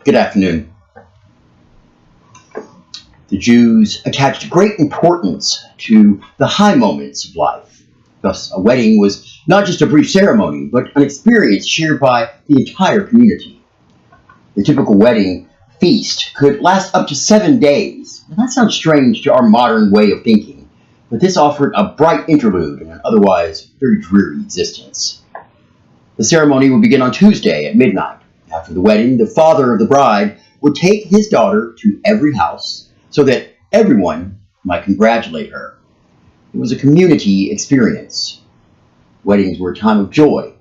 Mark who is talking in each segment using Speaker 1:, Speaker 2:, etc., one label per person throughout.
Speaker 1: Good afternoon. The Jews attached great importance to the high moments of life. Thus, a wedding was not just a brief ceremony, but an experience shared by the entire community. The typical wedding feast could last up to 7 days. Now, that sounds strange to our modern way of thinking, but this offered a bright interlude in an otherwise very dreary existence. The ceremony would begin on Tuesday at midnight. After the wedding, the father of the bride would take his daughter to every house so that everyone might congratulate her. It was a community experience. Weddings were a time of joy.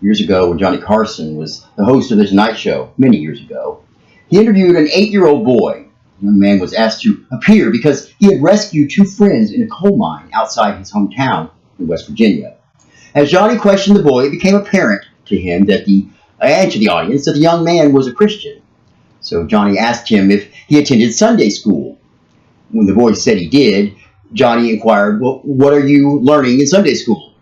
Speaker 1: Years ago, when Johnny Carson was the host of The Tonight Show, many years ago, he interviewed an 8-year-old boy. The young man was asked to appear because he had rescued 2 friends in a coal mine outside his hometown in West Virginia. As Johnny questioned the boy, it became apparent to him and to the audience that the young man was a Christian. So Johnny asked him if he attended Sunday school. When the boy said he did, Johnny inquired, "Well, what are you learning in Sunday school?"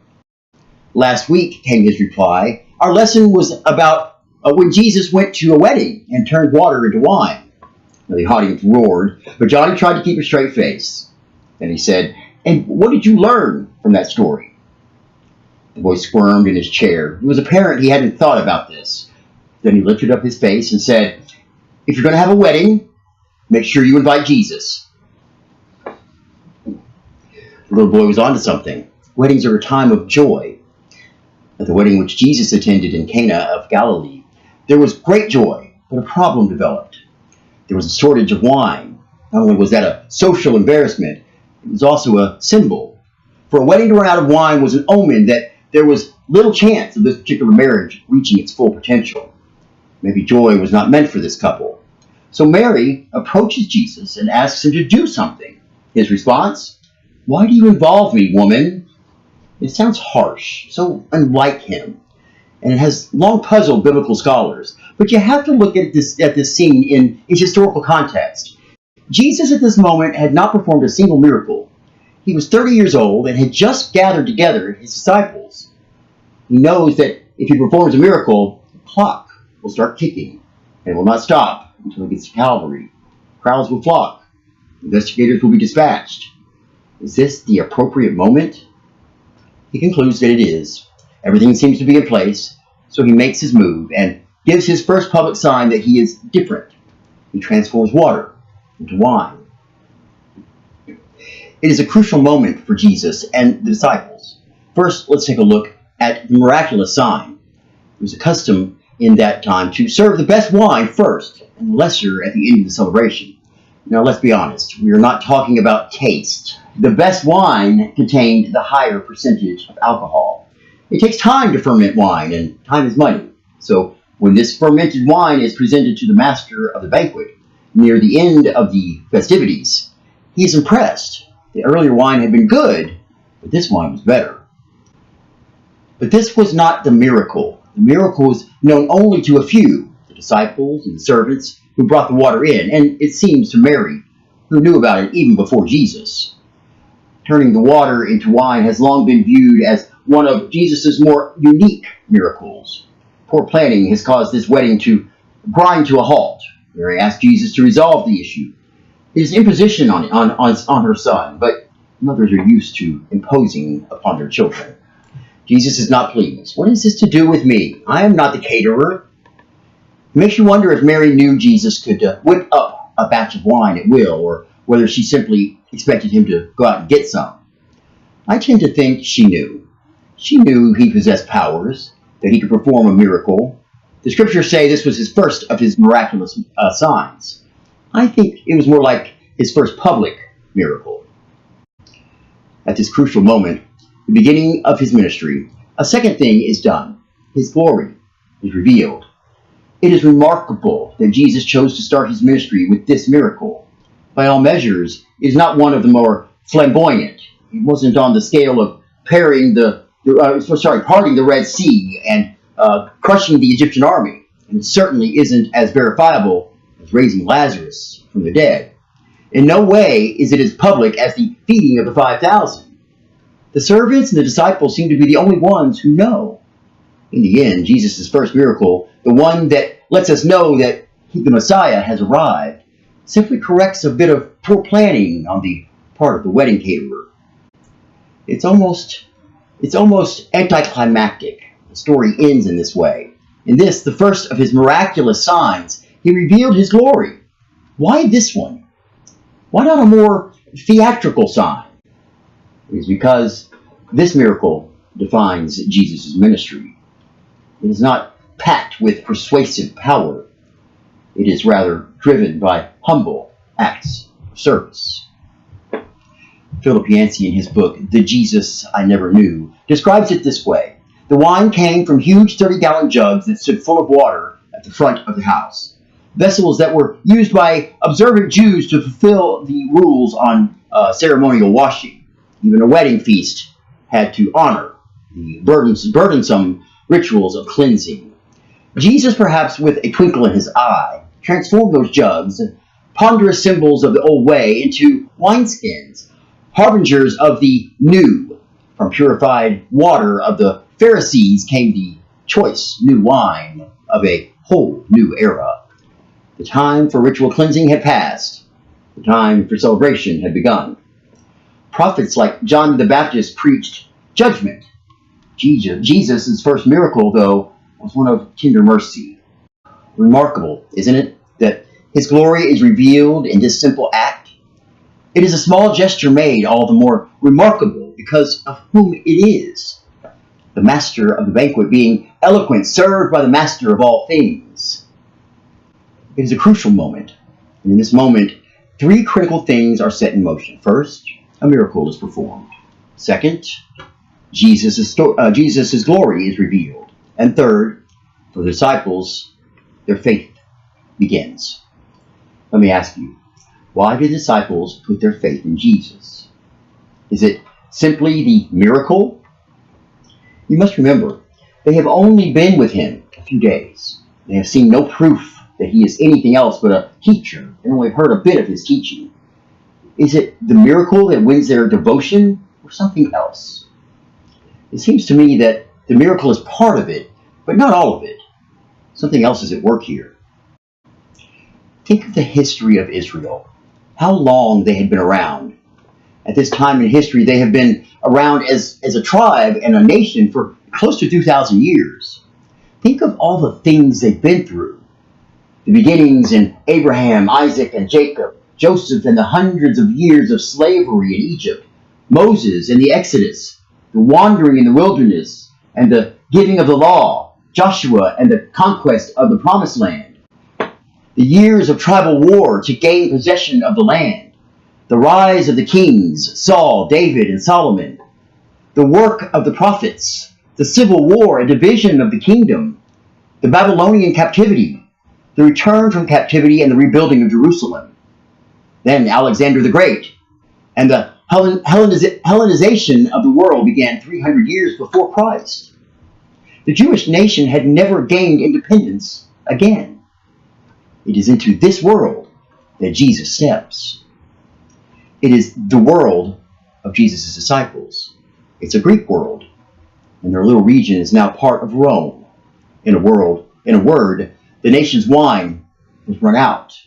Speaker 1: "Last week," came his reply, "our lesson was about when Jesus went to a wedding and turned water into wine." Now, the audience roared, but Johnny tried to keep a straight face. Then he said, "And what did you learn from that story?" The boy squirmed in his chair. It was apparent he hadn't thought about this. Then he lifted up his face and said, "If you're going to have a wedding, make sure you invite Jesus." The little boy was onto something. Weddings are a time of joy. At the wedding which Jesus attended in Cana of Galilee, there was great joy, but a problem developed. There was a shortage of wine. Not only was that a social embarrassment, it was also a symbol. For a wedding to run out of wine was an omen that there was little chance of this particular marriage reaching its full potential. Maybe joy was not meant for this couple. So Mary approaches Jesus and asks him to do something. His response, "Why do you involve me, woman?" It sounds harsh, so unlike him, and it has long puzzled biblical scholars. But you have to look at this scene in its historical context. Jesus at this moment had not performed a single miracle. He was 30 years old and had just gathered together his disciples. He knows that if he performs a miracle, the clock will start ticking and will not stop until it gets to Calvary. Crowds will flock. Investigators will be dispatched. Is this the appropriate moment? He concludes that it is. Everything seems to be in place, so he makes his move and gives his first public sign that he is different. He transforms water into wine. It is a crucial moment for Jesus and the disciples. First, let's take a look at the miraculous sign. It was a custom in that time to serve the best wine first and the lesser at the end of the celebration. Now, let's be honest. We are not talking about taste. The best wine contained the higher percentage of alcohol. It takes time to ferment wine, and time is money. So when this fermented wine is presented to the master of the banquet near the end of the festivities, he is impressed. The earlier wine had been good, but this wine was better. But this was not the miracle. The miracle was known only to a few, the disciples and the servants who brought the water in, and it seems to Mary, who knew about it even before Jesus. Turning the water into wine has long been viewed as one of Jesus' more unique miracles. Poor planning has caused this wedding to grind to a halt. Mary asked Jesus to resolve the issue. It is imposition on her son, but mothers are used to imposing upon their children. Jesus is not pleased. "What is this to do with me? I am not the caterer." It makes you wonder if Mary knew Jesus could whip up a batch of wine at will, or whether she simply expected him to go out and get some. I tend to think she knew. She knew he possessed powers, that he could perform a miracle. The scriptures say this was his first of his miraculous signs. I think it was more like his first public miracle. At this crucial moment, the beginning of his ministry, a second thing is done. His glory is revealed. It is remarkable that Jesus chose to start his ministry with this miracle. By all measures, it is not one of the more flamboyant. It wasn't on the scale of parting the Red Sea and crushing the Egyptian army. And it certainly isn't as verifiable as raising Lazarus from the dead. In no way is it as public as the feeding of the 5,000. The servants and the disciples seem to be the only ones who know. In the end, Jesus' first miracle, the one that lets us know that the Messiah has arrived simply corrects a bit of poor planning on the part of the wedding caterer. It's almost anticlimactic. The story ends in this way. In this, the first of his miraculous signs, he revealed his glory. Why this one? Why not a more theatrical sign? It is because this miracle defines Jesus' ministry. It is not packed with persuasive power. It is rather driven by humble acts of service. Philip Yancey, in his book, The Jesus I Never Knew, describes it this way. The wine came from huge 30-gallon jugs that stood full of water at the front of the house. Vessels that were used by observant Jews to fulfill the rules on ceremonial washing. Even a wedding feast had to honor the burdensome rituals of cleansing. Jesus, perhaps with a twinkle in his eye, transformed those jugs, ponderous symbols of the old way, into wineskins, harbingers of the new. From purified water of the Pharisees came the choice new wine of a whole new era. The time for ritual cleansing had passed. The time for celebration had begun. Prophets like John the Baptist preached judgment. Jesus' first miracle, though, was one of tender mercy. Remarkable, isn't it, that his glory is revealed in this simple act? It is a small gesture made all the more remarkable because of whom it is. The master of the banquet being eloquent, served by the master of all things. It is a crucial moment, and in this moment, three critical things are set in motion. First, a miracle is performed. Second, Jesus' glory is revealed. And third, for the disciples, their faith begins. Let me ask you, why did disciples put their faith in Jesus? Is it simply the miracle? You must remember, they have only been with him a few days. They have seen no proof that he is anything else but a teacher, and only heard a bit of his teaching. Is it the miracle that wins their devotion, or something else? It seems to me that the miracle is part of it, but not all of it. Something else is at work here. Think of the history of Israel, how long they had been around. At this time in history, they have been around as a tribe and a nation for close to 2,000 years. Think of all the things they've been through. The beginnings in Abraham, Isaac, and Jacob, Joseph and the hundreds of years of slavery in Egypt, Moses and the Exodus, the wandering in the wilderness and the giving of the law, Joshua and the conquest of the promised land, the years of tribal war to gain possession of the land, the rise of the kings, Saul, David, and Solomon, the work of the prophets, the civil war and division of the kingdom, the Babylonian captivity, the return from captivity and the rebuilding of Jerusalem. Then Alexander the Great, and the Hellenization of the world began 300 years before Christ. The Jewish nation had never gained independence again. It is into this world that Jesus steps. It is the world of Jesus' disciples. It's a Greek world, and their little region is now part of Rome. In a word, the nation's wine has run out.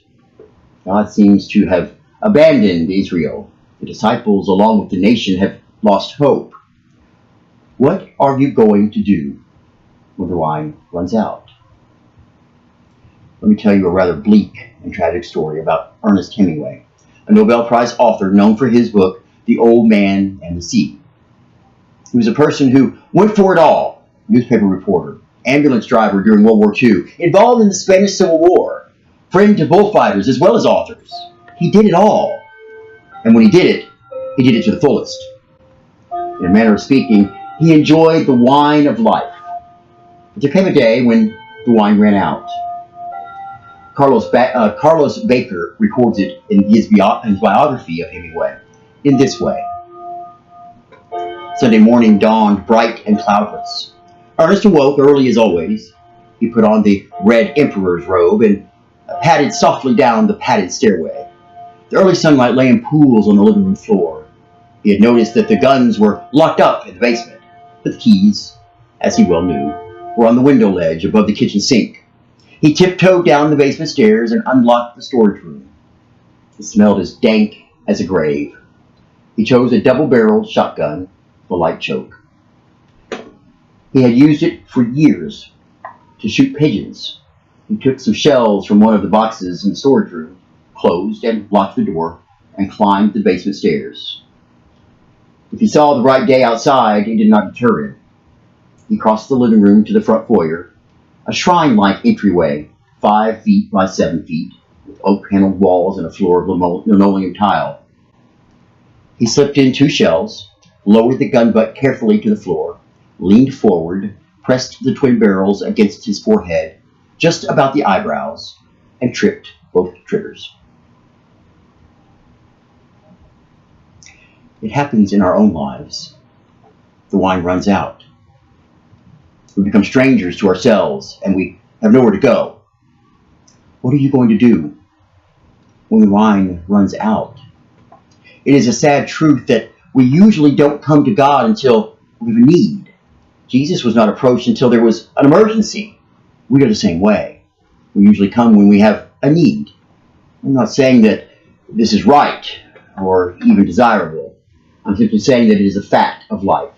Speaker 1: God seems to have abandoned Israel. The disciples, along with the nation, have lost hope. What are you going to do when the wine runs out? Let me tell you a rather bleak and tragic story about Ernest Hemingway, a Nobel Prize author known for his book, The Old Man and the Sea. He was a person who went for it all, newspaper reporter, ambulance driver during World War II, involved in the Spanish Civil War, friend to bullfighters as well as authors. He did it all. And when he did it to the fullest. In a manner of speaking, he enjoyed the wine of life. But there came a day when the wine ran out. Carlos Baker records it in his biography of Hemingway in this way. Sunday morning dawned bright and cloudless. Ernest awoke early as always. He put on the red emperor's robe and padded softly down the padded stairway. The early sunlight lay in pools on the living room floor. He had noticed that the guns were locked up in the basement, but the keys, as he well knew, were on the window ledge above the kitchen sink. He tiptoed down the basement stairs and unlocked the storage room. It smelled as dank as a grave. He chose a double-barreled shotgun with a light choke. He had used it for years to shoot pigeons. He took some shells from one of the boxes in the storage room, closed and locked the door, and climbed the basement stairs. If he saw the bright day outside, it did not deter him. He crossed the living room to the front foyer, a shrine-like entryway, 5 feet by 7 feet, with oak-paneled walls and a floor of linoleum tile. He slipped in 2 shells, lowered the gun butt carefully to the floor, leaned forward, pressed the twin barrels against his forehead, just about the eyebrows, and tripped both triggers. It happens in our own lives. The wine runs out. We become strangers to ourselves, and we have nowhere to go. What are you going to do when the wine runs out? It is a sad truth that we usually don't come to God until we have a need. Jesus was not approached until there was an emergency. We are the same way. We usually come when we have a need. I'm not saying that this is right or even desirable. I'm simply saying that it is a fact of life,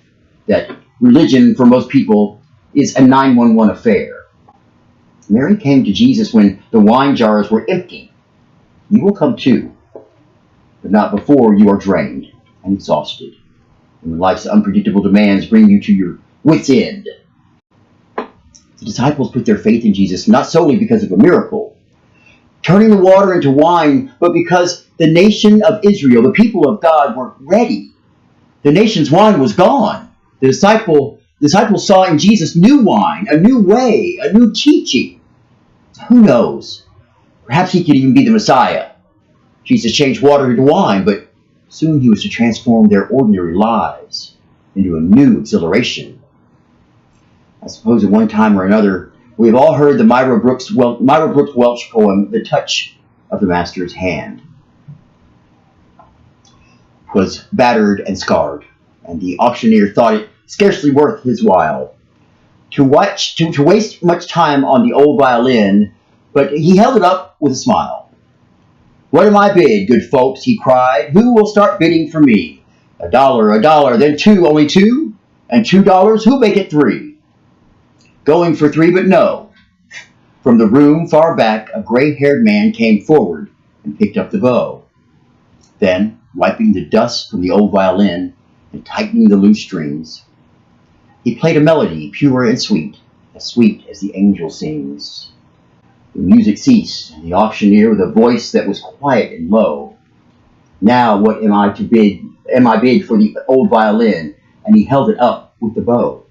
Speaker 1: that religion for most people is a 911 affair. Mary came to Jesus when the wine jars were empty. You will come too, but not before you are drained and exhausted, and when life's unpredictable demands bring you to your wit's end. The disciples put their faith in Jesus not solely because of a miracle, turning the water into wine, but because the nation of Israel, the people of God, were ready. The nation's wine was gone. The disciples saw in Jesus new wine, a new way, a new teaching. Who knows? Perhaps he could even be the Messiah. Jesus changed water into wine, but soon he was to transform their ordinary lives into a new exhilaration. I suppose at one time or another, we have all heard the Myra Brooks Welch poem, The Touch of the Master's Hand. It was battered and scarred, and the auctioneer thought it scarcely worth his while to waste much time on the old violin, but he held it up with a smile. "What am I bid, good folks?" he cried. "Who will start bidding for me? $1, $1, then 2, only 2, and $2, who'll make it 3? Going for 3, but no." From the room far back, a gray-haired man came forward and picked up the bow. Then, wiping the dust from the old violin and tightening the loose strings, he played a melody pure and sweet as the angel sings. The music ceased, and the auctioneer, with a voice that was quiet and low, "Now what am I bid for the old violin?" And he held it up with the bow.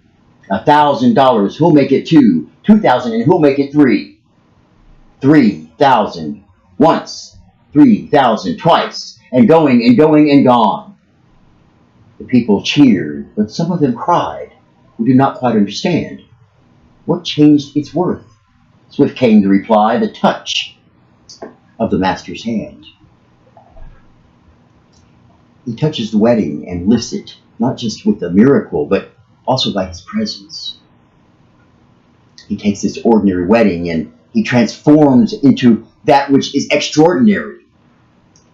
Speaker 1: $1,000, who'll make it 2? 2,000, and who'll make it 3? 3,000 once, 3,000 twice, and going and going and gone. The people cheered, but some of them cried, who did not quite understand. What changed its worth? Swift came the reply, the touch of the Master's hand. He touches the wedding and lifts it, not just with a miracle, but also by his presence. He takes this ordinary wedding and he transforms into that which is extraordinary.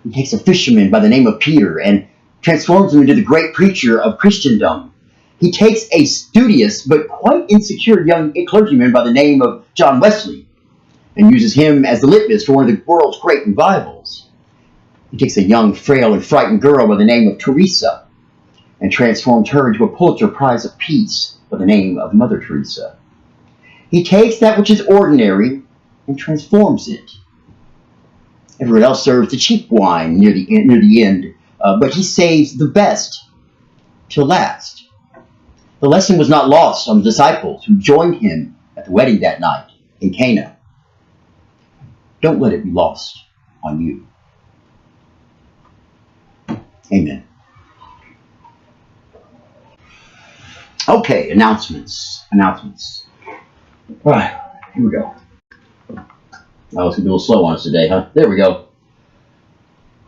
Speaker 1: He takes a fisherman by the name of Peter and transforms him into the great preacher of Christendom. He takes a studious but quite insecure young clergyman by the name of John Wesley and uses him as the litmus for one of the world's great revivals. He takes a young, frail, and frightened girl by the name of Teresa and transforms her into a Pulitzer Prize of Peace by the name of Mother Teresa. He takes that which is ordinary and transforms it. Everyone else serves the cheap wine near the end, but he saves the best till last. The lesson was not lost on the disciples who joined him at the wedding that night in Cana. Don't let it be lost on you. Amen. Okay, announcements. All right, here we go. Oh, it's going to be a little slow on us today, huh? There we go.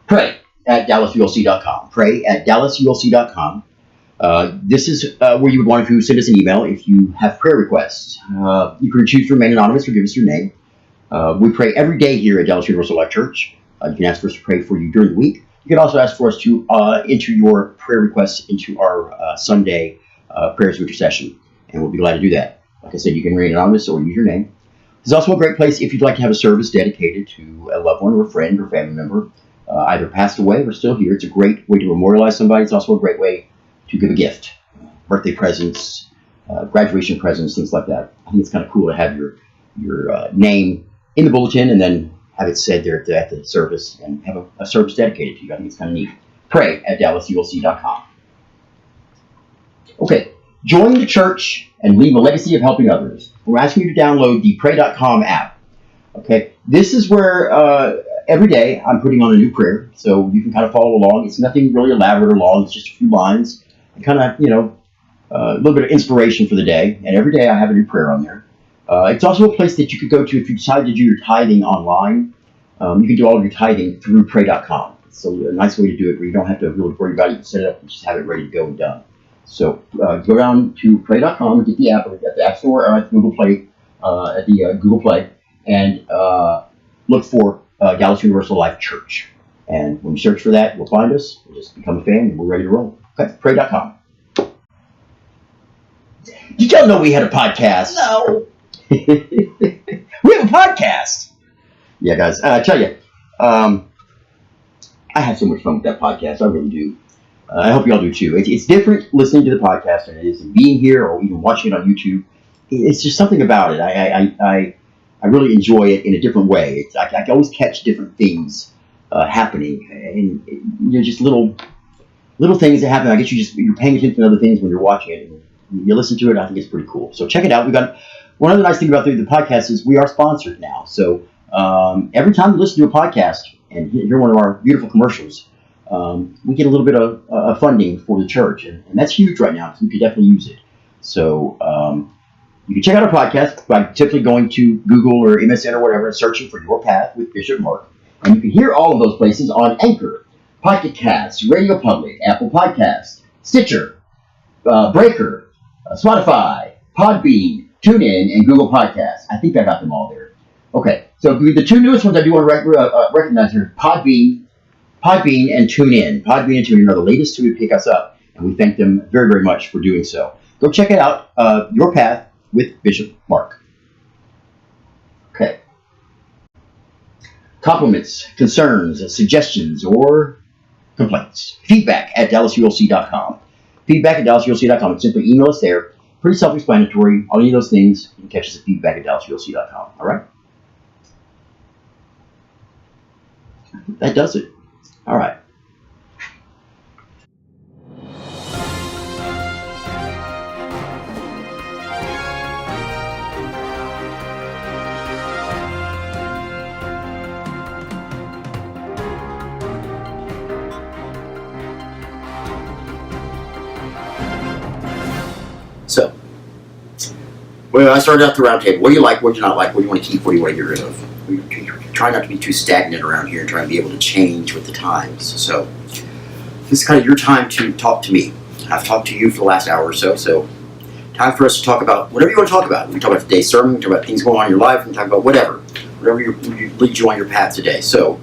Speaker 1: Pray at DallasULC.com. Pray at DallasULC.com. This is where you would want to send us an email if you have prayer requests. You can choose to remain anonymous or give us your name. We pray every day here at Dallas Universal Life Church. You can ask for us to pray for you during the week. You can also ask for us to enter your prayer requests into our Sunday prayers of intercession, and we'll be glad to do that. Like I said, you can remain anonymous or use your name. There's also a great place if you'd like to have a service dedicated to a loved one or a friend or family member, either passed away or still here. It's a great way to memorialize somebody. It's also a great way to give a gift, birthday presents, graduation presents, things like that. I think it's kind of cool to have your name in the bulletin and then have it said there at the service and have a service dedicated to you. I think it's kind of neat. Pray at DallasULC.com. Okay, join the church and leave a legacy of helping others. We're asking you to download the Pray.com app. Okay, this is where every day I'm putting on a new prayer, so you can kind of follow along. It's nothing really elaborate or long. It's just a few lines and kind of, a little bit of inspiration for the day. And every day I have a new prayer on there. It's also a place that you could go to if you decide to do your tithing online. You can do all of your tithing through Pray.com. It's a nice way to do it where you don't have to really worry about it. You set it up and just have it ready to go and done. So go down to Pray.com and get the app at the App Store or at Google Play, Google Play, and look for Dallas Universal Life Church. And when you search for that, you'll find us. We'll just become a fan and we're ready to roll. Okay, Pray.com. Did y'all know we had a podcast? No. We have a podcast. Yeah, guys. I tell you, I have so much fun with that podcast. I really do. I hope you all do too. It's different listening to the podcast than it is being here or even watching it on YouTube. It's just something about it. I really enjoy it in a different way. I can always catch different things happening, and just little things that happen. I guess you're paying attention to other things when you're watching it. And you listen to it. I think it's pretty cool. So check it out. We've got one other nice thing about the podcast is we are sponsored now. So every time you listen to a podcast and hear one of our beautiful commercials, we get a little bit of funding for the church, and that's huge right now. So we could definitely use it. So you can check out our podcast by simply going to Google or MSN or whatever and searching for Your Path with Bishop Mark. And you can hear all of those places on Anchor, Pocket Casts, Radio Public, Apple Podcasts, Stitcher, Breaker, Spotify, Podbean, TuneIn, and Google Podcasts. I think I got them all there. Okay, so the two newest ones I do want to recognize here, Podbean and TuneIn. Podbean and TuneIn are the latest to pick us up, and we thank them very, very much for doing so. Go check it out, Your Path with Bishop Mark. Okay. Compliments, concerns, suggestions, or complaints. Feedback at DallasULC.com. Feedback at DallasULC.com. Simply email us there. Pretty self-explanatory. All of those things, you can catch us at feedback at DallasULC.com. All right? That does it. All right. So, well, I started out the roundtable. What do you like? What do you not like? What do you want to keep? What do you want to get rid of? We try not to be too stagnant around here and try to be able to change with the times. So, this is kind of your time to talk to me. I've talked to you for the last hour or so, so time for us to talk about whatever you want to talk about. We can talk about today's sermon, we can talk about things going on in your life, we can talk about whatever leads you on your path today. So,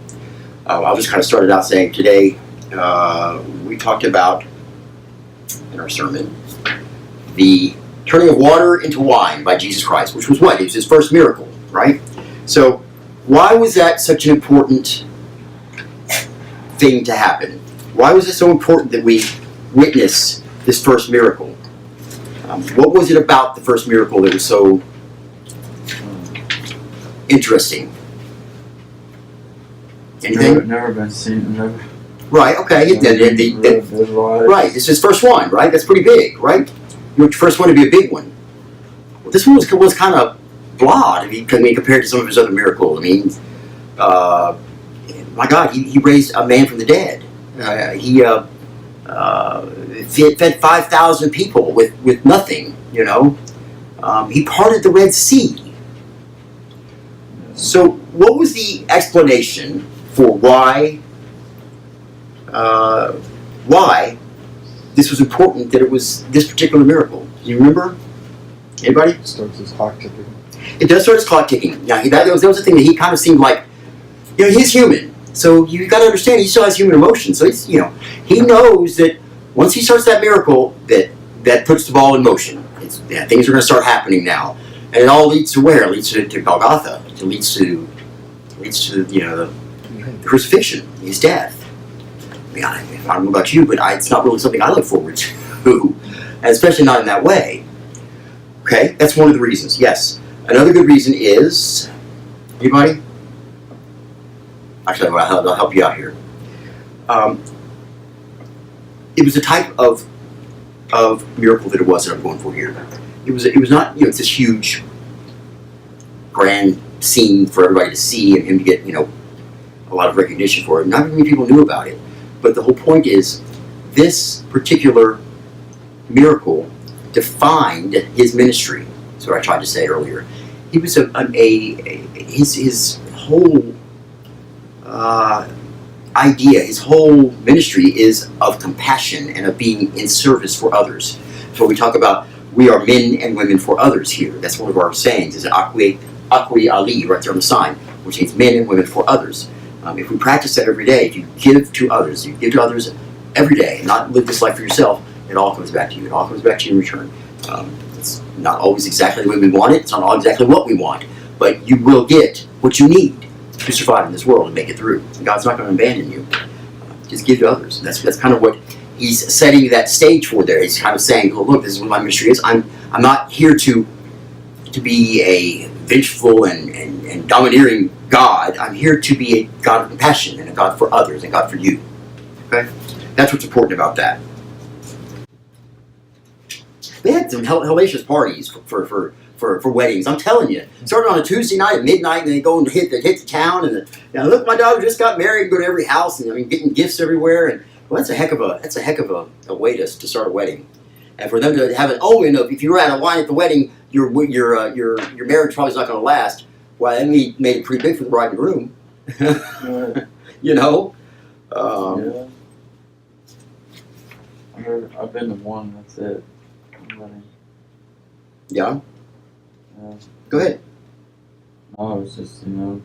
Speaker 1: I'll just kind of start it out saying today we talked about, in our sermon, the turning of water into wine by Jesus Christ, which was what? It was his first miracle, right? So, why was that such an important thing to happen? Why was it so important that we witness this first miracle? What was it about the first miracle that was so interesting? Anything?
Speaker 2: Never been seen. Never.
Speaker 1: Right. Okay. Right. It's his first one. Right. That's pretty big. Right. Your first one to be a big one. Well, this one was kind of blah. I mean, compared to some of his other miracles. I mean, my God, he raised a man from the dead. He fed 5,000 people with nothing. You know, he parted the Red Sea. So, what was the explanation for why this was important, that it was this particular miracle? Do you remember? Anybody?
Speaker 2: Starts his clock ticking.
Speaker 1: It does start his clock ticking. Now, that was the thing that he kind of seemed like, he's human. So you got to understand, he still has human emotions. So he's, he knows that once he starts that miracle, that puts the ball in motion. Things are going to start happening now, and it all leads to where? It leads to Golgotha. It leads to the crucifixion, his death. I mean, I don't know about you, but it's not really something I look forward to, and especially not in that way. Okay, that's one of the reasons. Yes, another good reason is anybody. Actually, I'll help you out here. It was the type of miracle that it was that I'm going for here. It was not it's this huge, grand scene for everybody to see and him to get a lot of recognition for it. Not many people knew about it, but the whole point is this particular miracle defined his ministry. That's what I tried to say earlier. He was his whole idea, his whole ministry is of compassion and of being in service for others. So we talk about we are men and women for others here. That's one of our sayings, is Acqui Ali, right there on the sign, which means men and women for others. If we practice that every day, if you give to others every day, and not live this life for yourself, it all comes back to you. It all comes back to you in return. It's not always exactly the way we want it. It's not all exactly what we want. But you will get what you need to survive in this world and make it through. And God's not going to abandon you. Just give to others. That's kind of what he's setting that stage for there. He's kind of saying, oh, look, this is what my ministry is. I'm not here to be a vengeful and domineering God. I'm here to be a God of compassion and a God for others and God for you. Okay? That's what's important about that. They had some hellacious parties for weddings. I'm telling you, started on a Tuesday night at midnight, and they go and hit the town. And look, my daughter just got married. Go to every house, and getting gifts everywhere. And well, that's a heck of a way to start a wedding. And for them to have it, if you were out of line at the wedding, your marriage probably is not going to last. Well, that made it pretty big for the bride and groom.
Speaker 2: Yeah. I've been to one. That's it.
Speaker 1: Yeah. Go ahead.
Speaker 2: No, it was just I don't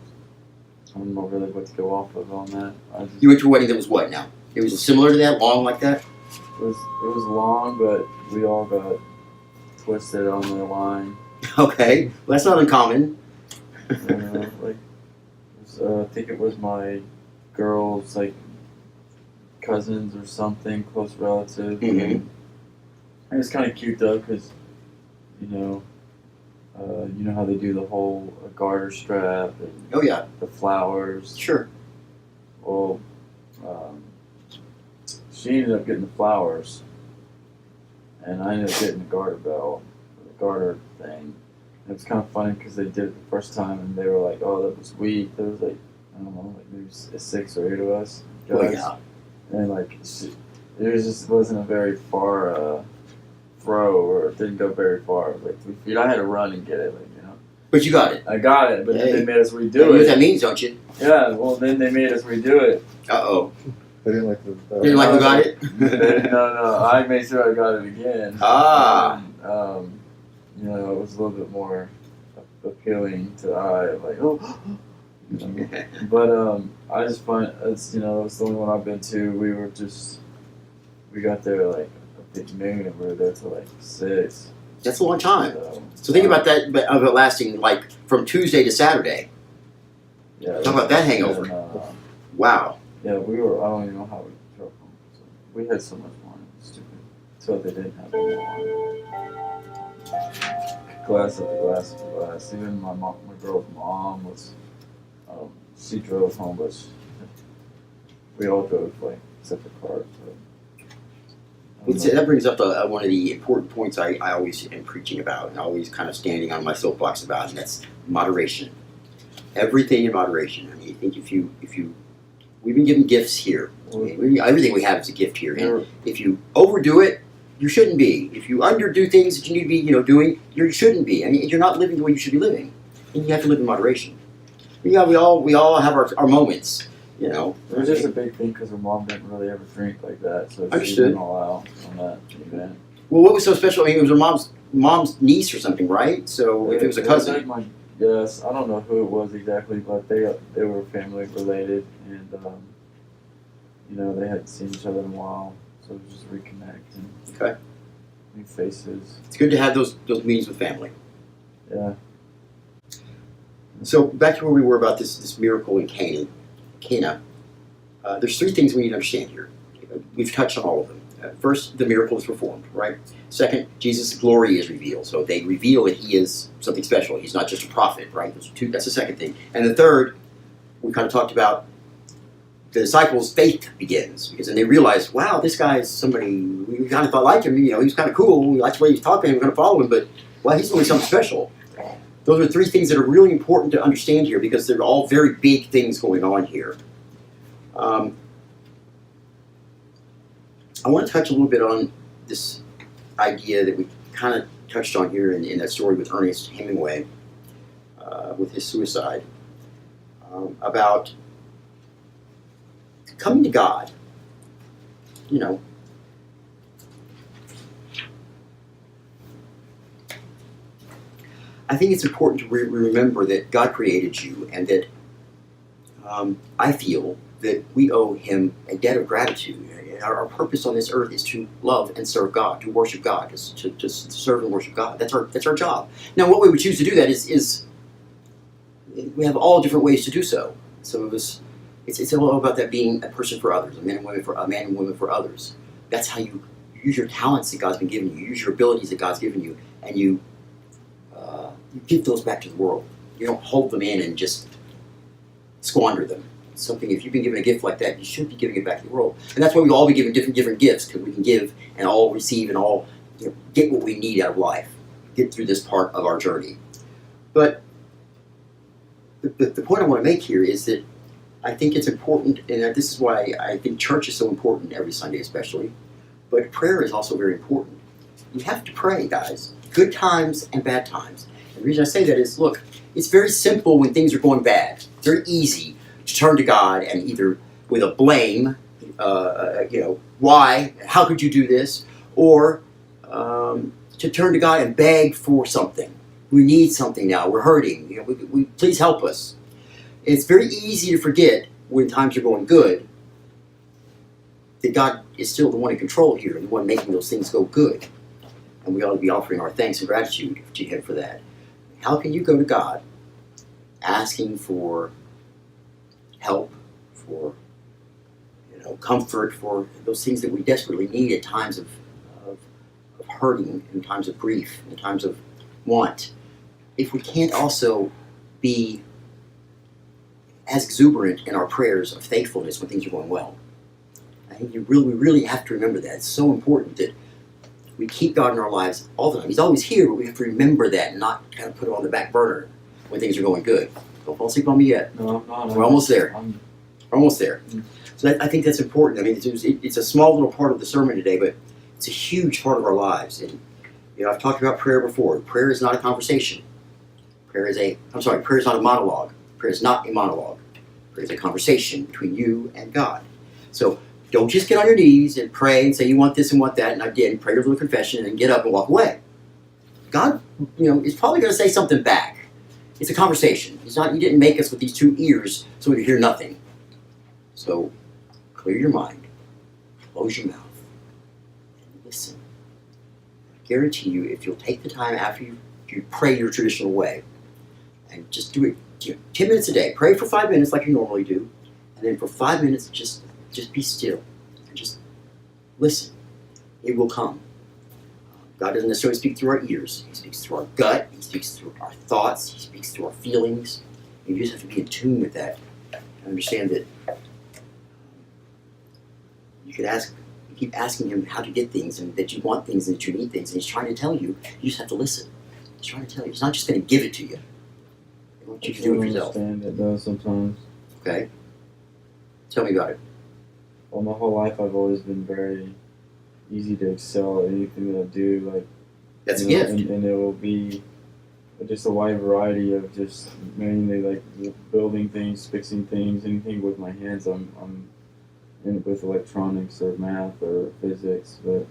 Speaker 2: know really what to go off of on that.
Speaker 1: You went to a wedding that was what now? It was similar to that, long like that?
Speaker 2: It was long, but we all got twisted on the line.
Speaker 1: Okay, well, that's not uncommon.
Speaker 2: I think it was my girl's cousins or something, close relative.
Speaker 1: Mm-hmm.
Speaker 2: And it's kind of cute though, because you know how they do the whole garter strap. And
Speaker 1: oh yeah.
Speaker 2: The flowers.
Speaker 1: Sure.
Speaker 2: Well, she ended up getting the flowers, and I ended up getting the garter bell, the garter thing. And it was kind of funny because they did it the first time, and they were like, "Oh, that was weak." There was I don't know, maybe 6 or 8 of us guys,
Speaker 1: Oh yeah.
Speaker 2: And it wasn't a very far throw, or it didn't go very far, 3 feet. I had to run and get it,
Speaker 1: But you got it.
Speaker 2: I got it, but then they made us redo
Speaker 1: You know what
Speaker 2: it.
Speaker 1: that means, don't you?
Speaker 2: Yeah, well, then they made us redo it.
Speaker 1: Uh-oh.
Speaker 3: They didn't like the...
Speaker 1: You didn't like who got it?
Speaker 2: No, I made sure I got it again.
Speaker 1: Ah.
Speaker 2: And, it was a little bit more appealing to the eye, oh. But I just find it's it was the only one I've been to. We got there at noon, and we were there till 6.
Speaker 1: That's a long time. So think about that, but of it lasting from Tuesday to Saturday.
Speaker 2: Yeah.
Speaker 1: Talk about that hangover.
Speaker 2: And,
Speaker 1: Wow.
Speaker 2: yeah, we were. I don't even know how we drove home. So we had so much wine. It was stupid. So they didn't have any wine. Glass after glass after glass. Even my girl's mom was. She drove home, but we all drove separate cars.
Speaker 1: That brings up one of the important points I always am preaching about, and always kind of standing on my soapbox about, and that's moderation. Everything in moderation. I mean, I think if you we've been given gifts here. Everything we have is a gift here, and if you overdo it, you shouldn't be. If you underdo things that you need to be, doing, you shouldn't be. I mean, you're not living the way you should be living, and you have to live in moderation. Yeah, we all have our moments.
Speaker 2: It was just a big thing because her mom didn't really ever drink like that, so she
Speaker 1: Understood.
Speaker 2: didn't allow on that event.
Speaker 1: Well, what was so special? I mean, it was her mom's mom's niece or something, right? So if it was a cousin.
Speaker 2: Like my guess, I don't know who it was exactly, but they were family related, and they hadn't seen each other in a while, so it was just reconnect and
Speaker 1: Okay.
Speaker 2: new faces.
Speaker 1: It's good to have those meetings with family.
Speaker 2: Yeah.
Speaker 1: So back to where we were about this miracle in Cana. There's three things we need to understand here. We've touched on all of them. First, the miracle is performed, right? Second, Jesus' glory is revealed. So they reveal that he is something special. He's not just a prophet, right? That's the second thing. And the third, we kind of talked about the disciples' faith begins. Because then they realize, wow, this guy is somebody, we kind of thought like him. He was kind of cool. We liked the way he's talking. We're going to follow him. But, well, he's doing something special. Those are three things that are really important to understand here because they're all very big things going on here. I want to touch a little bit on this idea that we kind of touched on here in that story with Ernest Hemingway, with his suicide, about coming to God. I think it's important to remember that God created you and that I feel that we owe him a debt of gratitude. Our purpose on this earth is to love and serve God, to worship God, to serve and worship God. That's our job. Now, what we would choose to do that is we have all different ways to do so. Some of us, it's all about that being a person for others, a man and women for others. That's how you use your talents that God's been giving you, use your abilities that God's given you, and you give those back to the world. You don't hold them in and just squander them. Something, if you've been given a gift like that, you should be giving it back to the world. And that's why we all be given different gifts, because we can give and all receive and all get what we need out of life, get through this part of our journey. But the point I want to make here is that I think it's important, and this is why I think church is so important every Sunday especially, but prayer is also very important. You have to pray, guys, good times and bad times. And the reason I say that is, look, it's very simple when things are going bad. It's very easy to turn to God and either with a blame, why, how could you do this, or to turn to God and beg for something. We need something now. We're hurting. We please help us. It's very easy to forget when times are going good that God is still the one in control here, the one making those things go good, and we ought to be offering our thanks and gratitude to Him for that. How can you go to God asking for help, for comfort, for those things that we desperately need at times of hurting, in times of grief, in times of want, if we can't also be as exuberant in our prayers of thankfulness when things are going well? I think we really have to remember that. It's so important that we keep God in our lives all the time. He's always here, but we have to remember that and not kind of put it on the back burner when things are going good. Don't fall asleep on me yet.
Speaker 2: No, I'm not.
Speaker 1: We're almost there. We're almost there. So I think that's important. I mean, it's a small little part of the sermon today, but it's a huge part of our lives. And I've talked about prayer before. Prayer is not a conversation. Prayer is not a monologue. Prayer is not a monologue. Prayer is a conversation between you and God. So don't just get on your knees and pray and say you want this and want that, and again, pray your little confession and then get up and walk away. God, is probably going to say something back. It's a conversation. He didn't make us with these two ears so we could hear nothing. So clear your mind, close your mouth, and listen. I guarantee you, if you'll take the time after you pray your traditional way, and just do it 10 minutes a day. Pray for 5 minutes like you normally do, and then for 5 minutes, just be still and just listen. It will come. God doesn't necessarily speak through our ears. He speaks through our gut. He speaks through our thoughts. He speaks through our feelings. And you just have to be in tune with that and understand that you keep asking Him how to get things and that you want things and that you need things, and He's trying to tell you. You just have to listen. He's trying to tell you. He's not just going to give it to you. He wants you to do it for yourself.
Speaker 2: I understand it though sometimes.
Speaker 1: Okay. Tell me about it.
Speaker 2: Well, my whole life I've always been very easy to excel at anything that I do. Like
Speaker 1: that's a gift.
Speaker 2: And it will be just a wide variety of just mainly like building things, fixing things, anything with my hands. I'm in with electronics or math or physics, but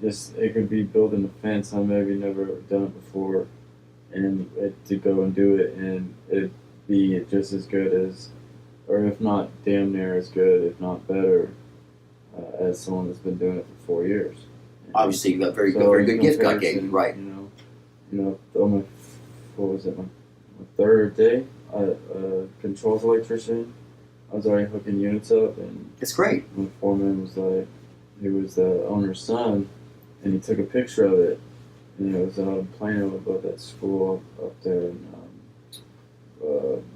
Speaker 2: just it could be building a fence. I maybe never done it before, and to go and do it, and it be just as good as, or if not damn near as good, if not better, as someone that's been doing it for 4 years.
Speaker 1: Obviously, you got very good gift God gave you, right?
Speaker 2: On my, what was it, my third day, controls electrician. I was already hooking units up, and
Speaker 1: it's great.
Speaker 2: My foreman was like, he was the owner's son, and he took a picture of it, and it was out in Plano above that school up there in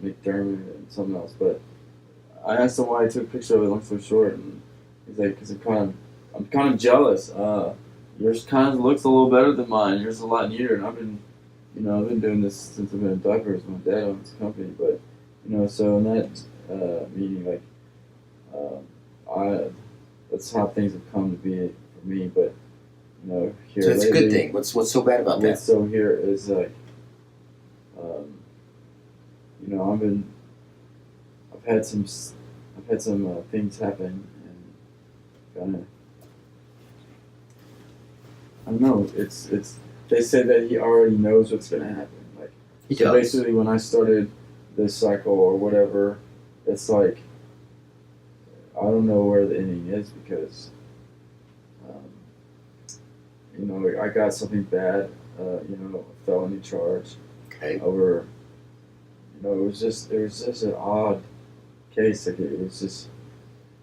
Speaker 2: McDermott and something else. But I asked him why he took a picture of it. Long story short, and he's like, because I'm kind of jealous. Yours kind of looks a little better than mine. Yours is a lot neater, and I've been doing this since I've been in diapers. My dad owns a company, but so in that meeting, like, that's how things have come to be for me. But here
Speaker 1: so it's
Speaker 2: lately,
Speaker 1: a good thing. What's so bad about that?
Speaker 2: So here is like, I've had some things happen, and kind of. I don't know. It's. They say that he already knows what's going to happen. Like,
Speaker 1: he
Speaker 2: so
Speaker 1: does.
Speaker 2: Basically, when I started this cycle or whatever, it's like I don't know where the ending is because, I got something bad. A felony charge.
Speaker 1: Okay.
Speaker 2: Over. It was just an odd case. Like it was just.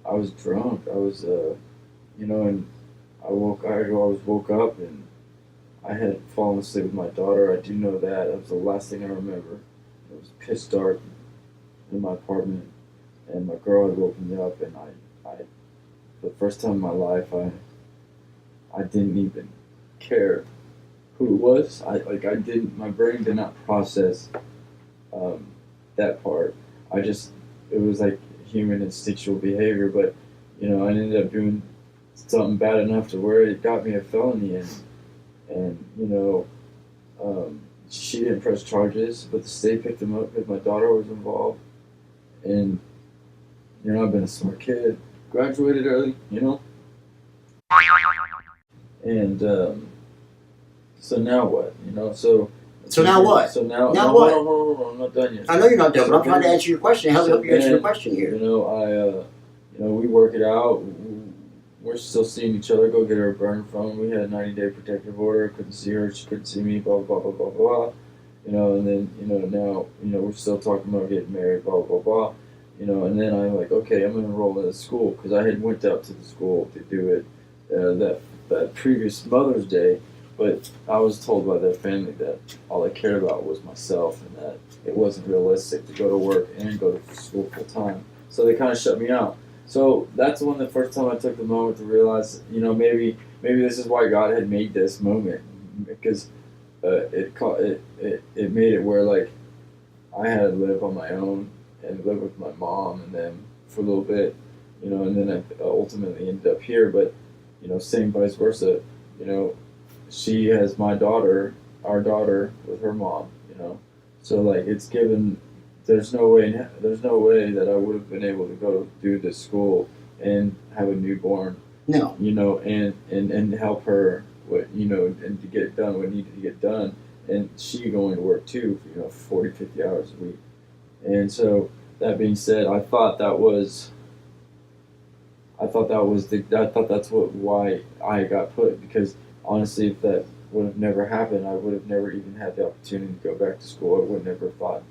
Speaker 2: I was drunk. I was and I woke up and I had fallen asleep with my daughter. I do know that. That was the last thing I remember. It was pitch dark in my apartment, and my girl had woken me up, and I for the first time in my life, I didn't even care who it was. My brain did not process that part. It was like human instinctual behavior, but I ended up doing something bad enough to where it got me a felony, and she didn't press charges, but the state picked him up because my daughter was involved, and I've been a smart kid, graduated early, and so now what,
Speaker 1: So now what?
Speaker 2: So now
Speaker 1: Now
Speaker 2: no,
Speaker 1: what?
Speaker 2: Hold on, I'm not done yet.
Speaker 1: I know you're not done, but I'm trying to answer your question. How help you answer your question here?
Speaker 2: We work it out. We're still seeing each other. Go get her a burn phone. We had a 90-day protective order. Couldn't see her. She couldn't see me. Blah blah blah blah blah. And then now we're still talking about getting married. Blah blah blah. And then I'm like, okay, I'm gonna enroll in a school because I had went out to the school to do it that previous Mother's Day, but I was told by their family that all I cared about was myself and that it wasn't realistic to go to work and go to school full time. So they kind of shut me out. So that's the first time I took the moment to realize, maybe this is why God had made this moment, because it made it where like I had to live on my own and live with my mom and them for a little bit, and then I ultimately ended up here. But same vice versa, she has our daughter with her mom, so like it's given. There's no way that I would have been able to go do this school and have a newborn.
Speaker 1: No.
Speaker 2: And help her and to get done what needed to get done, and she going to work too, 40, 50 hours a week. And so that being said, I thought that's why I got put, because honestly, if that would have never happened, I would have never even had the opportunity to go back to school. I would never have thought.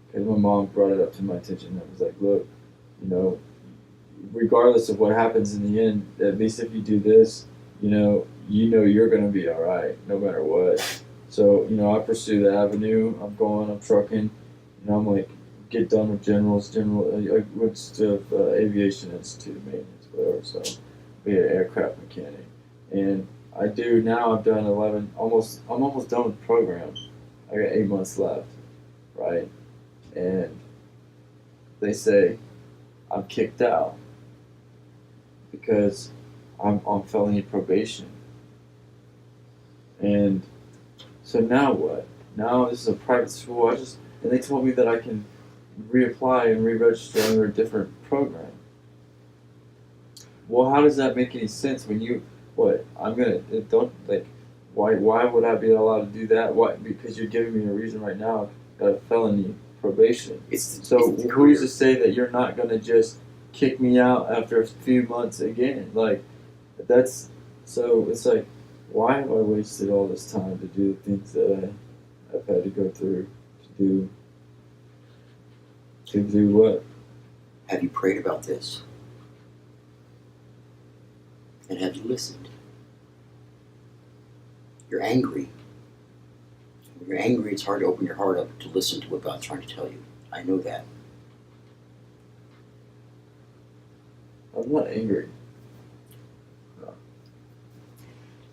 Speaker 2: Because my mom brought it up to my attention. I was like, look, regardless of what happens in the end, at least if you do this, you're going to be all right, no matter what. So, I pursue the avenue. I'm trucking. I'm like, get done with I went to Aviation Institute of Maintenance, whatever, so be an aircraft mechanic. And I've done 11, I'm almost done with the program. I got 8 months left, right? And they say I'm kicked out because I'm on felony probation. And so now what? Now this is a private school. And they told me that I can reapply and re-register under a different program. Well, how does that make any sense when What? I'm gonna don't like. Why would I be allowed to do that? Why? Because you're giving me a reason right now. Felony probation.
Speaker 3: It's
Speaker 2: So
Speaker 3: the
Speaker 2: who's
Speaker 3: career.
Speaker 2: to say that you're not gonna just kick me out after a few months again? Like that's so. It's like, why have I wasted all this time to do the things that I've had to go through to do? To do what?
Speaker 3: Have you prayed about this? And have you listened? You're angry. When you're angry, it's hard to open your heart up to listen to what God's trying to tell you. I know that.
Speaker 2: I'm not angry.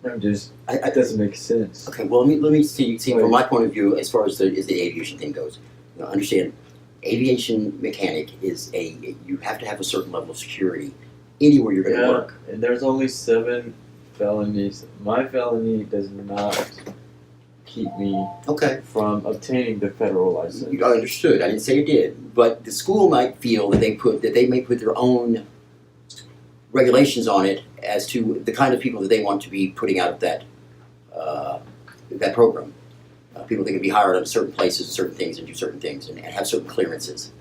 Speaker 2: I'm just.
Speaker 3: I
Speaker 2: It doesn't make sense.
Speaker 3: Okay, well, let me see from my point of view, as far as the aviation thing goes. You know, understand, aviation mechanic is you have to have a certain level of security anywhere you're going to work.
Speaker 2: And there's only 7 felonies. My felony does not keep me
Speaker 3: Okay,
Speaker 2: from obtaining the federal license.
Speaker 3: I understood. I didn't say it did, but the school might feel that they may put their own regulations on it as to the kind of people that they want to be putting out of that program. People that can be hired at certain places, certain things, and do certain things, and have certain clearances.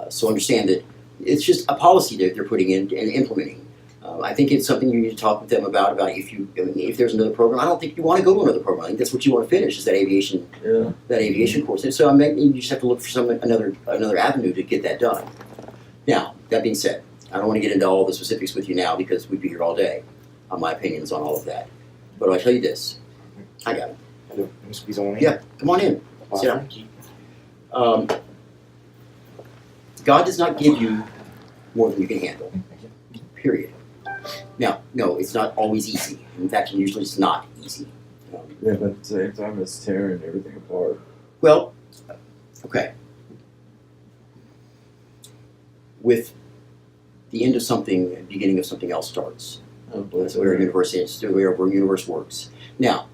Speaker 3: So understand that it's just a policy that they're putting in and implementing. I think it's something you need to talk with them about if there's another program. I don't think you want to go to another program. I think that's what you want to finish is that aviation course. And so you just have to look for another avenue to get that done. Now, that being said, I don't want to get into all the specifics with you now because we'd be here all day on my opinions on all of that. But I'll tell you this. I got it.
Speaker 4: Hello, can you squeeze on in?
Speaker 3: Yeah, come on in. Sit down.
Speaker 4: Thank you.
Speaker 3: God does not give you more than you can handle.
Speaker 4: Thank you.
Speaker 3: Period. Now, no, it's not always easy. In fact, usually it's not easy.
Speaker 2: Yeah, but at the same time, it's tearing everything apart.
Speaker 3: Well, okay. With the end of something, the beginning of something else starts. That's where a universe is, where a universe works. Now,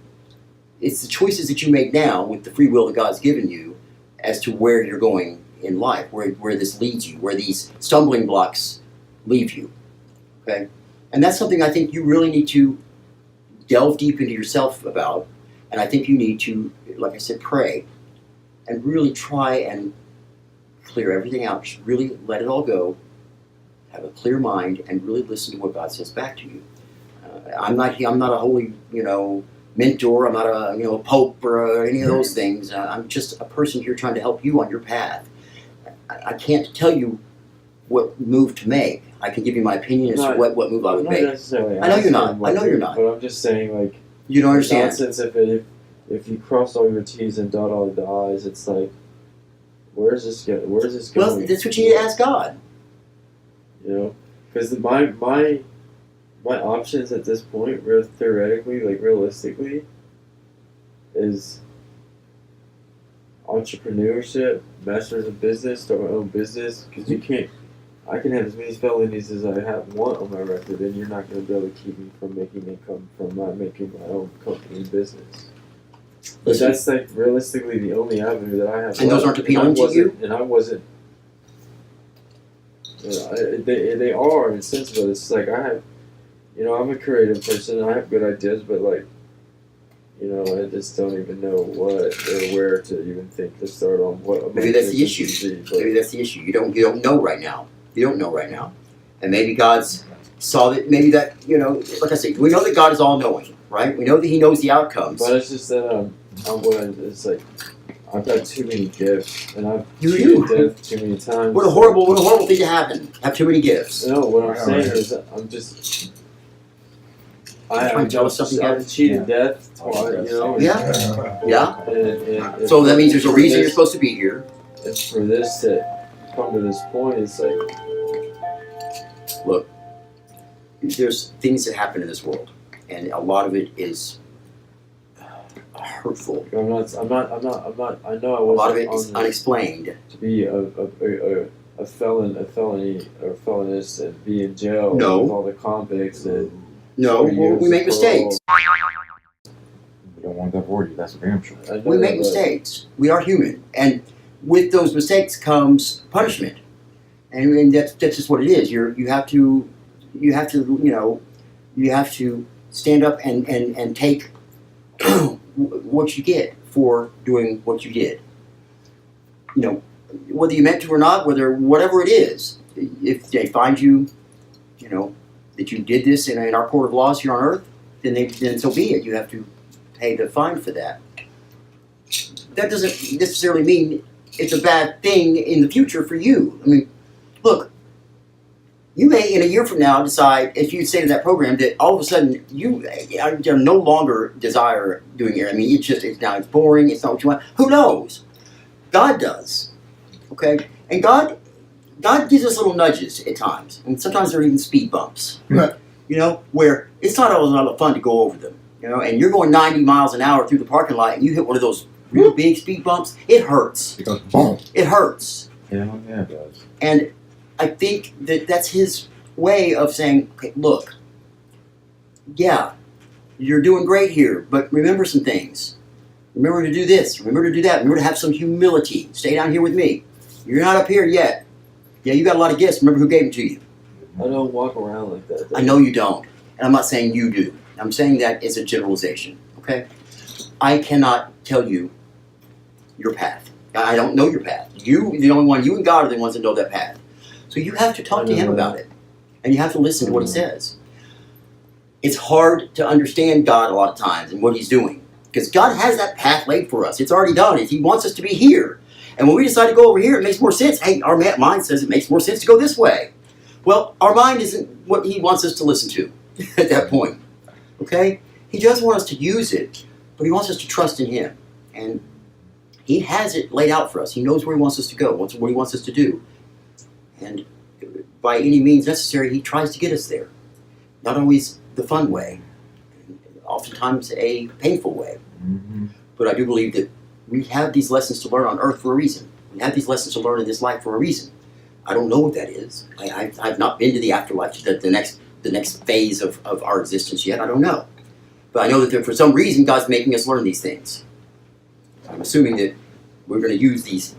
Speaker 3: it's the choices that you make now with the free will that God's given you as to where you're going in life, where this leads you, where these stumbling blocks leave you. Okay? And that's something I think you really need to delve deep into yourself about. And I think you need to, like I said, pray and really try and clear everything out. Just really let it all go. Have a clear mind and really listen to what God says back to you. I'm not a holy, mentor. I'm not a pope or any of those things. I'm just a person here trying to help you on your path. I can't tell you what move to make. I can give you my opinion as to what move I would make. I know you're not. I know you're not.
Speaker 2: But I'm just saying, like,
Speaker 3: you don't understand.
Speaker 2: Nonsense. If you cross all your T's and dot all the I's, it's like, where's this going?
Speaker 3: Well, that's what you need to ask God.
Speaker 2: Because my options at this point, theoretically, like realistically, is entrepreneurship, master's of business, start my own business. Because I can have as many felonies as I want on my record, and you're not going to be able to keep me from making income from not making my own company and business. But that's like realistically the only avenue that I have.
Speaker 3: And those aren't appealing to you?
Speaker 2: And I wasn't. They are in a sense, but it's like I have, I'm a creative person. I have good ideas, but like, I just don't even know what or where to even think to start on what.
Speaker 3: Maybe that's the issue. Maybe that's the issue. You don't know right now. You don't know right now, and maybe God's saw that. Maybe that like I said, we know that God is all knowing, right? We know that He knows the outcomes.
Speaker 2: But it's just that it's like. I've got too many gifts, and I've
Speaker 3: cheated
Speaker 2: death too many times.
Speaker 3: What a horrible thing to happen. Have too many gifts.
Speaker 2: No, what I'm saying is, I'm just. I've cheated death twice,
Speaker 3: Yeah.
Speaker 2: And
Speaker 3: so that means there's a reason you're supposed to be here.
Speaker 2: And for this to come to this point, it's like.
Speaker 3: Look, there's things that happen in this world, and a lot of it is hurtful.
Speaker 2: I'm not. I know I wasn't.
Speaker 3: A lot of it is unexplained.
Speaker 2: To be a felony or felonist and be in jail with all the convicts and.
Speaker 3: No, we make mistakes.
Speaker 4: We don't want that for you, that's for damn sure.
Speaker 3: We make mistakes. We are human, and with those mistakes comes punishment, and that's just what it is. You have to stand up and take what you get for doing what you did. You know, whether you meant to or not, whatever it is, if they find you, you know, that you did this in our court of laws here on earth, then so be it. You have to pay the fine for that. That doesn't necessarily mean it's a bad thing in the future for you. I mean, look, you may in a year from now decide, if you say to that program, that all of a sudden you no longer desire doing it. I mean, it's boring. It's not what you want. Who knows? God does. Okay, and God gives us little nudges at times, and sometimes they're even speed bumps.
Speaker 1: Right.
Speaker 3: You know, where it's not always a lot of fun to go over them. You know, and you're going 90 miles an hour through the parking lot, and you hit one of those real big speed bumps. It hurts.
Speaker 4: It goes boom.
Speaker 3: It hurts.
Speaker 4: Yeah, it does.
Speaker 3: And I think that's his way of saying, okay, look, yeah, you're doing great here, but remember some things. Remember to do this. Remember to do that. Remember to have some humility. Stay down here with me. You're not up here yet. Yeah, you got a lot of gifts. Remember who gave them to you.
Speaker 2: I don't walk around like that.
Speaker 3: I know you don't. And I'm not saying you do. I'm saying that as a generalization, okay? I cannot tell you your path. I don't know your path. You and God are the ones that know that path. So you have to talk to him about it. And you have to listen to what he says. It's hard to understand God a lot of times and what he's doing. Because God has that path laid for us. It's already done. He wants us to be here. And when we decide to go over here, it makes more sense. Hey, our mind says it makes more sense to go this way. Well, our mind isn't what he wants us to listen to at that point. Okay? He does want us to use it, but he wants us to trust in him. And he has it laid out for us. He knows where he wants us to go, what he wants us to do. And by any means necessary, he tries to get us there. Not always the fun way, oftentimes a painful way.
Speaker 4: Mm-hmm.
Speaker 3: But I do believe that we have these lessons to learn on earth for a reason. We have these lessons to learn in this life for a reason. I don't know what that is. I've not been to the afterlife, to the next phase of our existence yet. I don't know. But I know that for some reason God's making us learn these things. I'm assuming that we're going to use these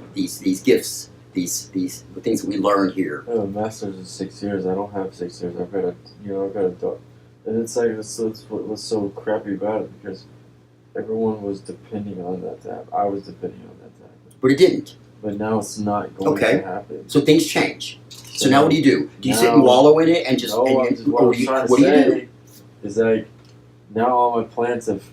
Speaker 3: gifts, these things that we learn here.
Speaker 2: I have a master's in 6 years. I don't have 6 years. I've got a dog. And it's like, that's what was so crappy about it, because everyone was depending on that to happen. I was depending on that to happen.
Speaker 3: But it didn't.
Speaker 2: But now it's not going
Speaker 3: Okay.
Speaker 2: to happen.
Speaker 3: So things change. So now what do you do? Do you sit and wallow in it and just...
Speaker 2: No,
Speaker 3: and,
Speaker 2: I'm just, what I'm trying to
Speaker 3: what do you do?
Speaker 2: say is like, now all my plans have...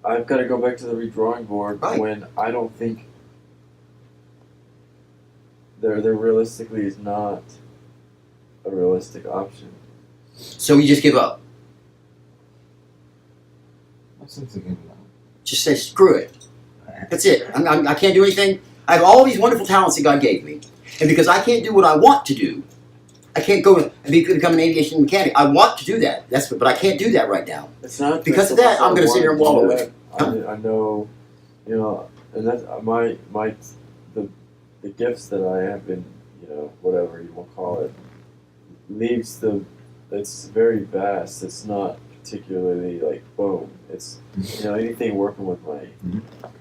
Speaker 2: I've got to go back to the redrawing board
Speaker 3: Right.
Speaker 2: when I don't think there realistically is not a realistic option.
Speaker 3: So you just give up.
Speaker 4: What's sense of giving up?
Speaker 3: Just say, screw it. That's it. I can't do anything. I have all these wonderful talents that God gave me. And because I can't do what I want to do, I can't go and become an aviation mechanic. I want to do that. But I can't do that right now.
Speaker 2: It's not
Speaker 3: Because of that, I'm going to sit here and wallow with it.
Speaker 2: I know, and that's the gifts that I have been, whatever you want to call it, it's very vast. It's not particularly like boom. It's anything working with my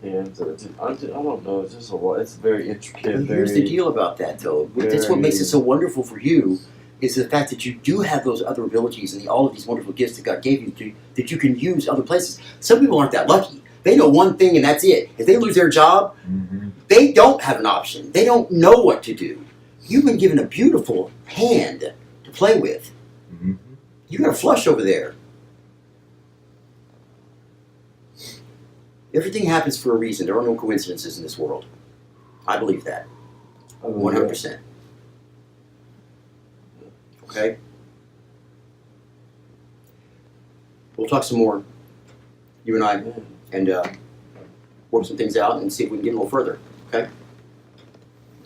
Speaker 2: hands or I don't know. It's just a lot. It's very intricate.
Speaker 3: And here's the deal about that, though. That's what makes it so wonderful for you, is the fact that you do have those other abilities and all of these wonderful gifts that God gave you that you can use other places. Some people aren't that lucky. They know one thing and that's it. If they lose their job, they don't have an option. They don't know what to do. You've been given a beautiful hand to play with.
Speaker 4: Mm-hmm.
Speaker 3: You got a flush over there. Everything happens for a reason. There are no coincidences in this world. I believe that. 100%. Okay? We'll talk some more, you and I, and work some things out and see if we can get a little further. Okay?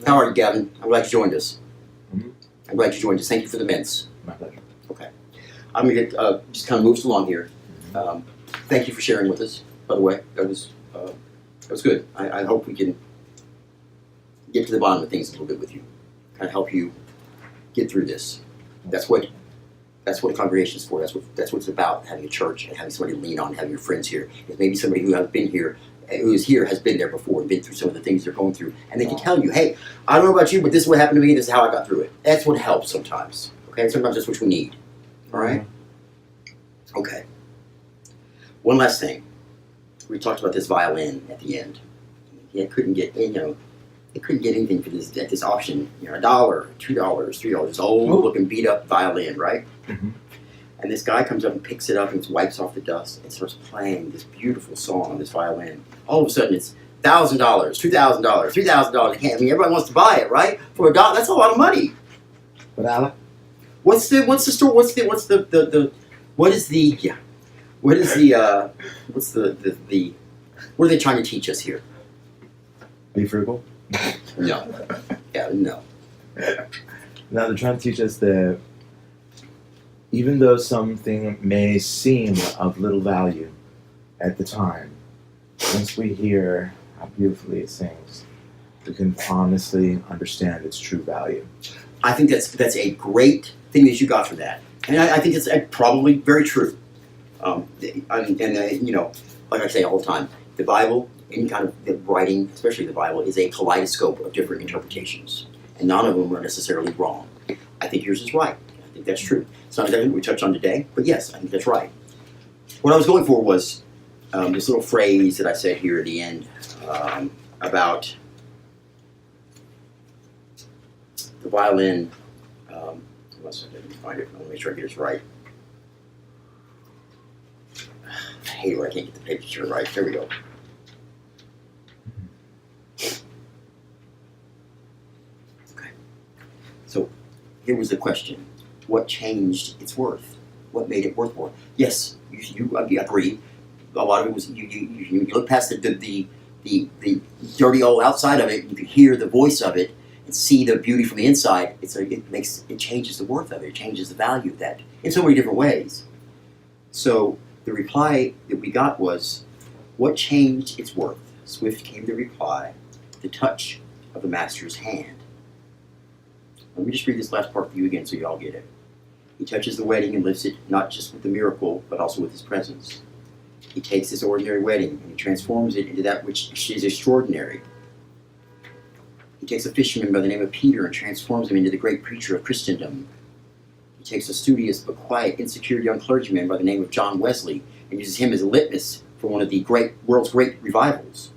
Speaker 3: How are you, Gavin? I'm glad you joined us.
Speaker 4: Mm-hmm.
Speaker 3: I'm glad you joined us. Thank you for the mints.
Speaker 4: My pleasure.
Speaker 3: Okay. I'm going to get just kind of moves along here. Thank you for sharing with us, by the way. That was good. I hope we can get to the bottom of things a little bit with you. Kind of help you get through this. That's what a congregation is for. That's what it's about, having a church and having somebody to lean on, having your friends here. If maybe somebody who has been here, who is here, has been there before and been through some of the things they're going through. And they can tell you, hey, I don't know about you, but this is what happened to me, this is how I got through it. That's what helps sometimes. Okay? Sometimes that's what we need. All right? Okay. One last thing. We talked about this violin at the end. It couldn't get, it couldn't get anything for this at this auction. $1, $2, $3. This old looking beat up violin, right?
Speaker 4: Mhm.
Speaker 3: And this guy comes up and picks it up and wipes off the dust and starts playing this beautiful song on this violin. All of a sudden, it's $1,000, $2,000, $3,000. Everybody wants to buy it, right? For $1, that's a lot of money.
Speaker 4: But Alec,
Speaker 3: What is the what are they trying to teach us here?
Speaker 4: be frugal.
Speaker 3: No. Yeah, no.
Speaker 4: Now they're trying to teach us that even though something may seem of little value at the time, once we hear how beautifully it sings, we can honestly understand its true value.
Speaker 3: I think that's a great thing that you got from that, and I think it's probably very true. Like I say all the time, the Bible, any kind of the writing, especially the Bible, is a kaleidoscope of different interpretations, and none of them are necessarily wrong. I think yours is right. I think that's true. It's not exactly what we touched on today, but yes, I think that's right. What I was going for was this little phrase that I said here at the end about the violin. Unless I didn't find it, I want to make sure I get this right. I hate it when I can't get the picture right. There we go. Okay. So here was the question: what changed its worth? What made it worth more? Yes, you agree. A lot of it was you look past the dirty old outside of it. You can hear the voice of it and see the beauty from the inside. It changes the worth of it. It changes the value of that in so many different ways. So the reply that we got was, what changed its worth? Swift came the reply: the touch of the master's hand. Let me just read this last part for you again so you all get it. He touches the wedding and lifts it not just with the miracle, but also with his presence. He takes this ordinary wedding and he transforms it into that which is extraordinary. He takes a fisherman by the name of Peter and transforms him into the great preacher of Christendom. He takes a studious but quiet, insecure young clergyman by the name of John Wesley and uses him as a litmus for one of the world's great revivals.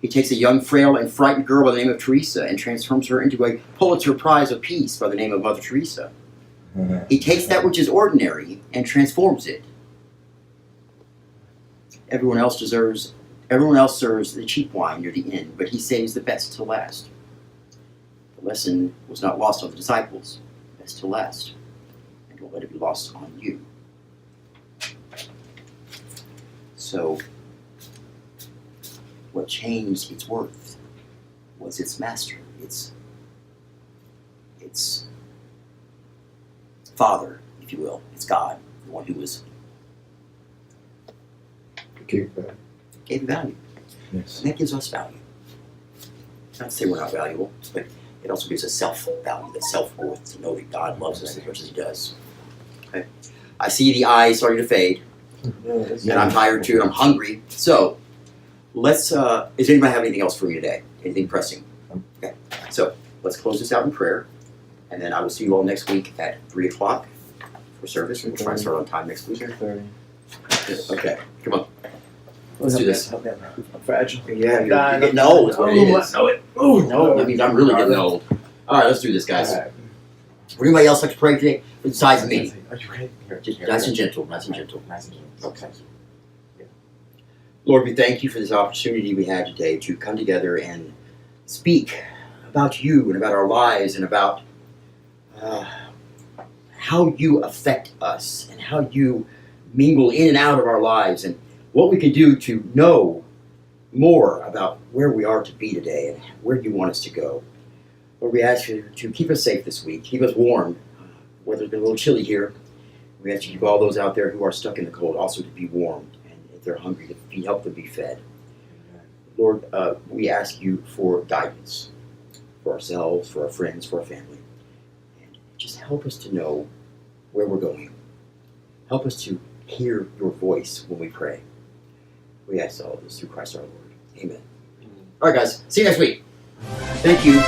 Speaker 3: He takes a young, frail, and frightened girl by the name of Teresa and transforms her into a Pulitzer Prize of Peace by the name of Mother Teresa. He takes that which is ordinary and transforms it. Everyone else serves the cheap wine near the inn, but he saves the best till last. The lesson was not lost on the disciples, best till last, and don't let it be lost on you. So, what changed its worth was its master, its Father, if you will. It's God, the one who gave value.
Speaker 4: Yes.
Speaker 3: And that gives us value. Not to say we're not valuable, but it also gives us self-value, that self-worth, to know that God loves us as much as he does. Okay. I see the eyes starting to fade, and I'm tired too, and I'm hungry. So, does anybody have anything else for me today? Anything pressing? Okay. So, let's close this out in prayer, and then I will see you all next week at 3 o'clock for service. We'll try and start on time next week.
Speaker 2: 2:30.
Speaker 3: Okay, come on. Let's do this.
Speaker 4: I'm fragile.
Speaker 3: Yeah, you're getting old is what it is. No, I mean, I'm really getting old. All right, let's do this, guys.
Speaker 4: All right.
Speaker 3: Would anybody else like to pray today besides me?
Speaker 4: Are you ready?
Speaker 3: Just nice and gentle, nice and gentle.
Speaker 4: Nice and gentle.
Speaker 3: Okay. Lord, we thank you for this opportunity we had today to come together and speak about you and about our lives and about how you affect us and how you mingle in and out of our lives and what we can do to know more about where we are to be today and where you want us to go. Lord, we ask you to keep us safe this week, keep us warm, whether it's been a little chilly here. We ask you to keep all those out there who are stuck in the cold also to be warm, and if they're hungry, to help them be fed. Lord, we ask you for guidance for ourselves, for our friends, for our family. And just help us to know where we're going. Help us to hear your voice when we pray. We ask all of this through Christ our Lord. Amen. All right, guys. See you next week. Thank you.